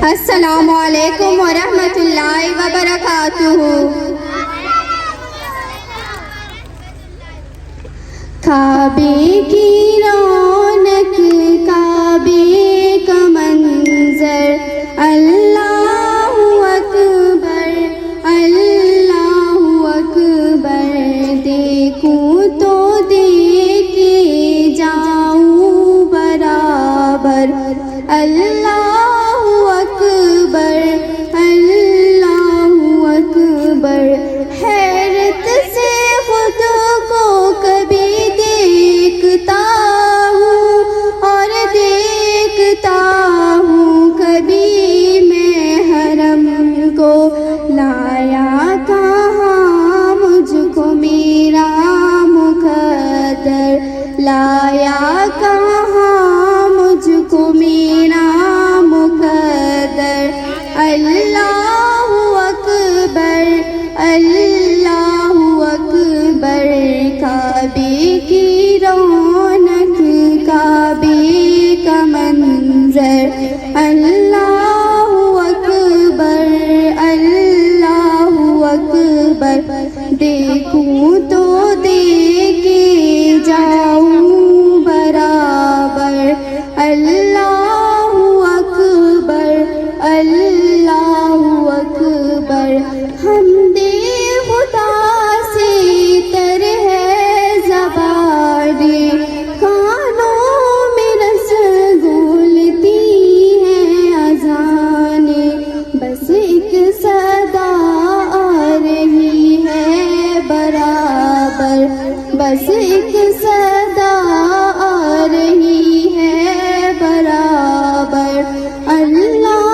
السلام علیکم ورحمۃ اللہ وبرکاتہ۔ کعبے کی رونق، کعبے کا منظر، اللہ اکبر اللہ اکبر، دیکھوں تو دیکھے جاؤں برابر، اللہ اکبر اللہ اکبر، حیرت سے خود کو کبھی دیکھتا ہوں اور دیکھتا ہوں کبھی میں حرم کو، لایا کہاں مجھ کو میرا مقدر، لایا کہاں مجھ کو میرا مقدر، اللہ اکبر اللہ اکبر، کعبے کی رونق، کعبے کا منظر، اللہ اکبر اللہ اکبر، دیکھوں تو دیکھے جاؤں برابر، اللہ اکبر اللہ اکبر، حمدِ خدا سے تر ہے زبانیں، کانوں میں رس گھولتی ہیں اذانیں، بس ایک صدا آ رہی ہے برابر، بس ایک صدا آ رہی ہے برابر، اللہ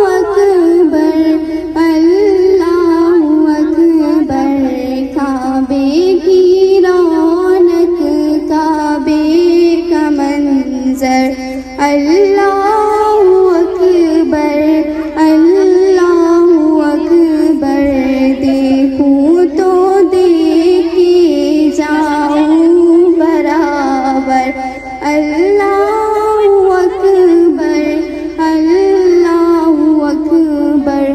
اکبر اللہ اکبر، کعبے کی رونق، کعبے کا منظر، اللہ اکبر اللہ اکبر، دیکھوں تو دیکھے جاؤں برابر، اللہ اکبر اللہ اکبر،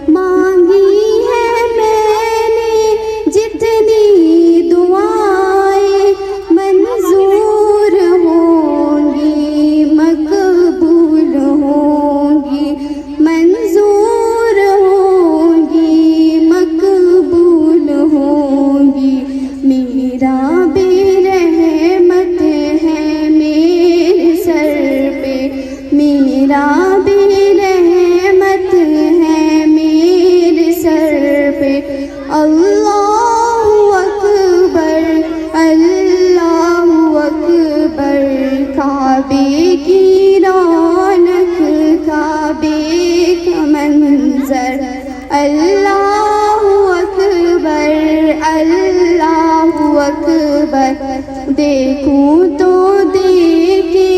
مانگی ہے میں نے جتنی دعائیں، منظور ہوں گی مقبول ہوں گی، منظور ہوں گی مقبول ہوں گی، میرا بے رحمت ہے میرے سر پہ، میرا بے رحمت ہے میرے سر پہ، اللہ اکبر اللہ اکبر، کعبے کی رونق، کعبے کا منظر، اللہ اکبر اللہ اکبر، دیکھوں تو دیکھے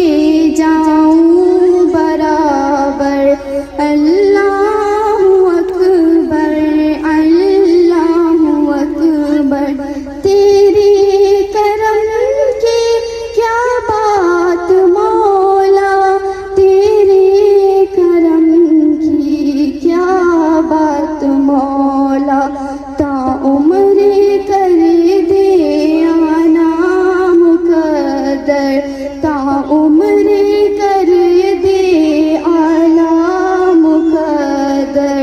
جاؤں برابر، اللہ اکبر اللہ اکبر، تیرے کرم کی کیا بات مولا، تیرے کرم کی کیا بات مولا، تا عمر کر دے آنا مقدر، تا عمر کر دے آنا مقدر،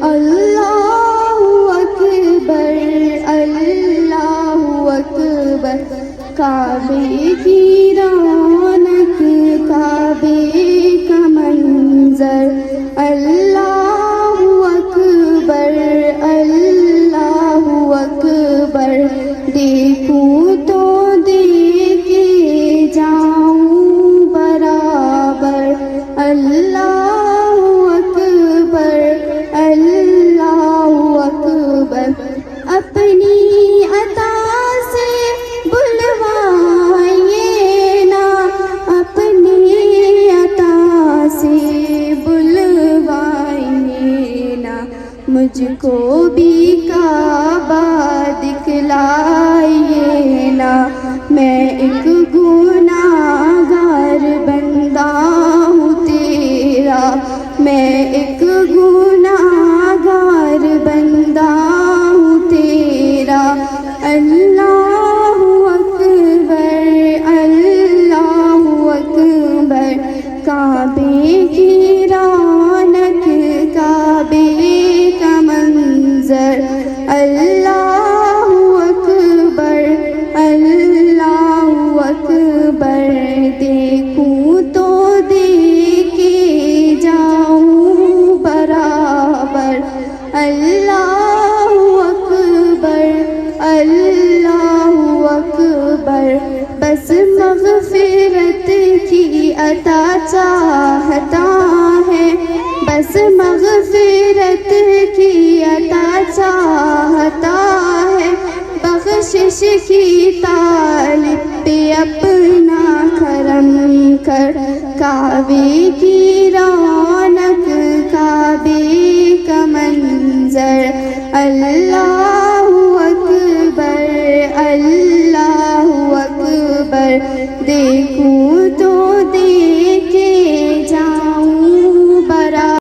اللہ اکبر اللہ اکبر، کعبے کی رونق، کعبے کا منظر، اللہ اکبر اللہ اکبر، دیکھوں تو دیکھے جاؤں برابر، اللہ اکبر اللہ اکبر، اپنی عطا سے بلوائیے نا، اپنی عطا سے بلوائیے نا، مجھ کو بھی کعبہ دکھلائیے نا، میں ایک گناہگار بندہ ہوں تیرا، میں ایک گناہگار بندہ ہوں تیرا اللہ اکبر اللہ اکبر کعبے کی رونق کعبے کا منظر اللہ اکبر اللہ اکبر دیکھوں تو دیکھے جاؤں برابر اللہ اکبر اللہ اکبر بس مغفرت کی عطا چاہتا ہے بس مغفرت کی عطا چاہتا ہے بخشش کی طالب پہ اپنا کرم کر کعبے کی رونق کعبے کا منظر اللہ اکبر اللہ